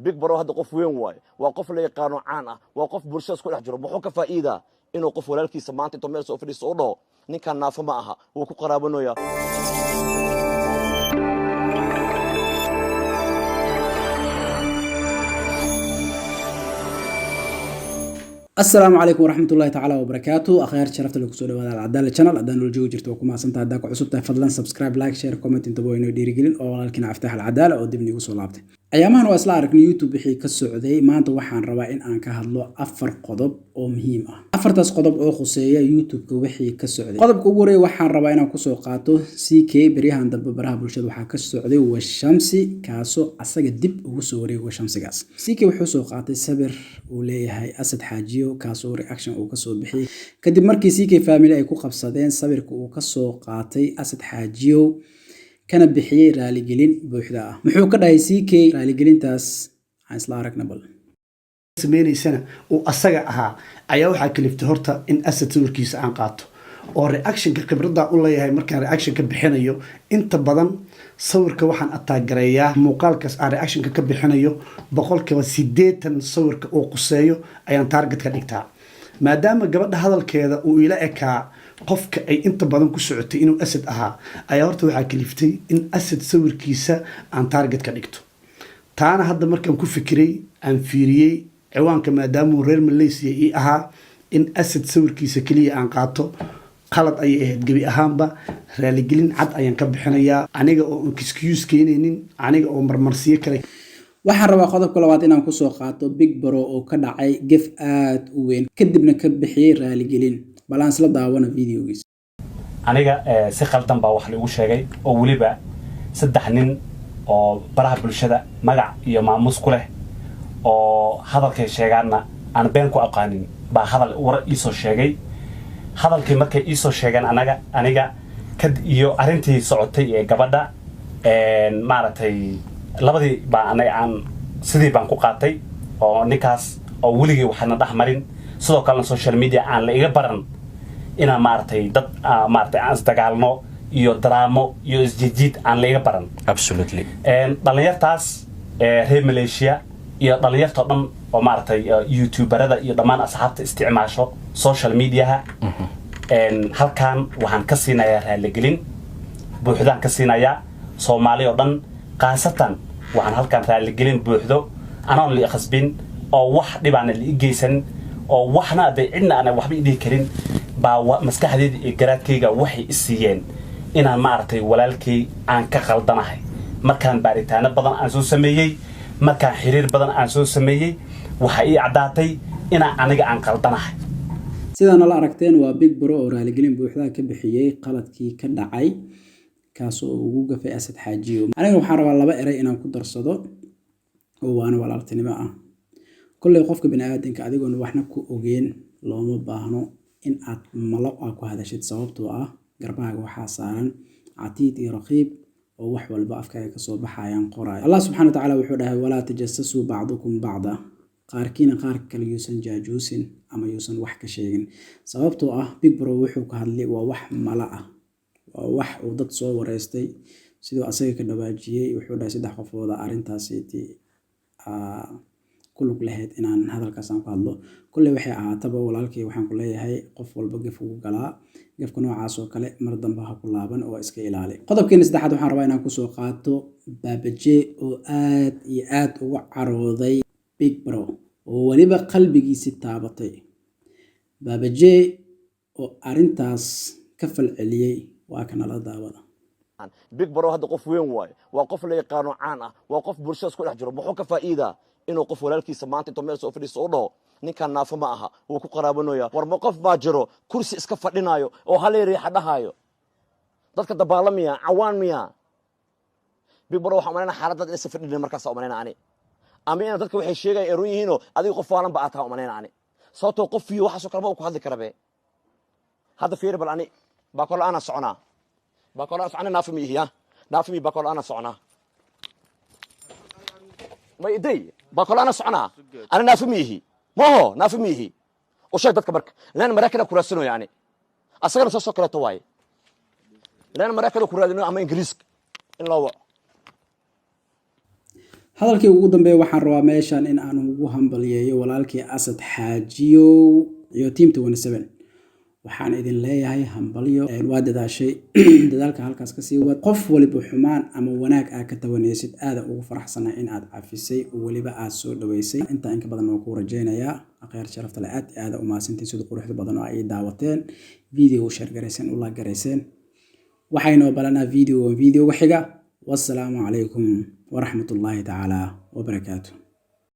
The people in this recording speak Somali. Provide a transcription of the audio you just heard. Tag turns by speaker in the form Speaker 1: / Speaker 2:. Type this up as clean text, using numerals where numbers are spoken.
Speaker 1: big bro hadda qof weyn waay waa qof la yaqaano caan ah waa qof bulshada isku dhex jiro muxuu ka faa'iidaa inuu qof walaalkiisa maanta intuu meel soo fadhiisto u dhaho ninkan naafo ma aha wuu ku qaraabanayaa
Speaker 2: السلام عليكم ورحمة الله تعالى وبركاته أخيار شرفت لكم سؤال هذا العدالة channel عدالة الجو جرتوا كم أصلا تعداك عصبتها فضلا سبسكرايب لايك شير كومنت انتبهوا إنه ديري قلين أو لكن أفتح العدالة أو دبني وصل لابته أيامها أنا وأصلا أركن يوتيوب بحي كالسعودية ما أنت وحان رواين أن كهدلو أفر قضب أو مهمة أفر تاس قضب أو خصية يوتيوب كوحي كالسعودية قضب كوغوري وحان رواين أن كسوقاتو سي كي بريهان دب براها برشاد وحا كالسعودية والشمسي كاسو أساق الدب وسوري والشمسي كاس سي كي وحوسوقاتي سبر وليهاي أسد حاجيو كاسو رياكشن uu kasoo bixiyay kadib markii CK family ay ku qabsadeen sawirka uu kasoo qaatay Asad Xaajiyo kana bixiyay raali gelin buuxda ah muxuu ka dhahay CK raali gelintaas aan isla aragnaa bal
Speaker 3: sameeynaysan oo asaga ahaa ayaa waxa kaliftay horta in Asad sawirkiisa aan qaato oo reaction ka khibrada u leeyahay markaan reaction ka bixinayo inta badan sawirka waxaan ataagareeyaa muuqaalkaas aan reaction ka bixinayo boqolkiiba 80 sawirka oo quseeyo ayaan target ka dhigtaa maadaama gabadha hadalkeeda uu ila ekaa qofka ay inta badan ku socotay inuu Asad ahaa ayaa horta waxa kaliftay in Asad sawirkiisa aan target ka dhigto taana hadda markaan ku fikiray aan fiiriyay ciwaanka maadaama uu reer Malaysia ii ahaa in Asad sawirkiisa kaliya aan qaato qalad ay ahayd gabi ahaanba raali gelin cad ayaan ka bixinayaa aniga oo excuse keenaynin aniga oo marmarsiyo kale
Speaker 2: waxaan rabaa qodobka labaad inaan ku soo qaato big bro oo ka dhacay gef aad u weyn kadibna ka bixiyay raali gelin balance la daawana videogiisa
Speaker 4: aniga si qaldan baa wax lagu sheegay oo waliba saddex nin oo baraha bulshada magac iyo maamuus ku leh oo hadalkay sheegaana aan been ku aqaanin baa hadal war isoo sheegay hadalkii markay isoo sheegan aniga kad iyo arintii socotay ee gabadha maaragtay labadii baa anaga aan sidii baan ku qaatay oo ninkaas oo weligii waxaana dhaxmarin sidoo kale social media aan la iga baran ina maaragtay dad maaragtay aan isdagaalno iyo drama iyo isjijiid aan la iga baran
Speaker 5: absolutely
Speaker 4: dhalinyartaas reer Malaysia iyo dhalinyarta dhan oo maaragtay youtuberada iyo dhammaan asxaabta isticmaasho social media halkan waxaan ka siinayaa raali gelin buuxdaan ka siinayaa Soomaali oo dhan qaasatan waxaan halkan raali gelin buuxdo anaan li khasbin oo wax dhibaan li igeysan oo waxna aday cidna ana waxba idii karin baa maskaxdeeda iyo garaadkayga waxay isiyeen inaan maaragtay walaalkay aan ka qaldanahay markaan baaritaano badan aan soo sameeyay markaan xiriir badan aan soo sameeyay waxa ii cadaatay inaan aniga aan qaldanahay
Speaker 2: sidaan la aragteen waa big bro oo raali gelin buuxda ka bixiyay qaladkii ka dhacay kaasoo ugu gafay Asad Xaajiyo aniga waxaan rabaa laba eray inaan ku darsado oo waana walaaltinimo ah kullee qofka bini'aadamka adigoon waxna ku ogeen looma baahno in aad malo ku hadashid sababtoo ah garbaaga waxaa saaran catiid iyo raqiib oo wax walba afkaaga ka soo baxayaan qoraay Allah subhanahu wa ta'ala wuxuu dhahay wala tajassasu ba'dukum ba'da qaarkiina qaar kale yuusan jaajuusin ama yuusan wax ka sheegin sababtoo ah big bro wuxuu ka hadlay waa wax mala ah waa wax uu dad soo wareystay sidoo asaga ka dhawaajiyay wuxuu dhahay saddex qofooda arintaasi ku lug lahayd inaan hadalkaas aan ku hadlo kullee waxay ahaataba walaalkay waxaan ku leeyahay qof walba gaf ugu galaa gafka noocaas oo kale mar dambe ha ku laaban oo iska ilaali qodobkeena saddexaad waxaan rabaa inaan ku soo qaato Baabaje oo aad iyo aad uga carooday big bro oo waliba qalbigiisa taabatay Baabaje oo arintaas ka falceliyay waa kana la daawada
Speaker 1: big bro hadda qof weyn waay waa qof la yaqaano caan ah waa qof bulshada isku dhex jiro muxuu ka faa'iidaa inuu qof walaalkiisa maanta intuu meel soo fadhiisto u dhaho ninkan naafo ma aha wuu ku qaraabanayaa war ma qof baa jiro kursi iska fadhinayo oo hal riixa dhahayo dadka dabaalamiya cawaan miya big bro waxa umaynaa xaaladda in iska fadhina markaas umaynaa ani ama in dadka waxay sheegayaan erun yihiin oo adiga qof waalan ba ataa umaynaa ani sababtoo qof iyo waxa soo kala ku hadli karabe hadda fiir bal ani ba kala ana socnaa ba kala ana naafo miya naafo mi ba kala ana socnaa ما يدي باكل أنا صعنا أنا نافميه ما هو نافميه وشيء بدك برك لأن مراكنا كراسنو يعني أصغر نص كلا تواي لأن مراكنا كراسنو أما إنجليز إن الله
Speaker 2: hadalkii ugu dambeeyay waxaan rabaa meeshan in aan ugu hambaliyeeyo walaalkii Asad Xaajiyow iyo team 27 waxaan idin leeyahay hambalyo waa dadaashay dadaalka halkaas ka sii wad qof waliba xumaan ama wanaag aad ka tawanaysid aad ugu faraxsanahay in aad cafisay oo waliba aad soo dhaweysay inta in ka badan oo ku rajeynayaa aqeer sharafta leh aad u maasantiin sida quruxda badan oo ay daawateen video share gareyseen u la gareyseen waxaynu balanaa video xiga wassalaamu calaykum ورحمة الله تعالى وبركاته.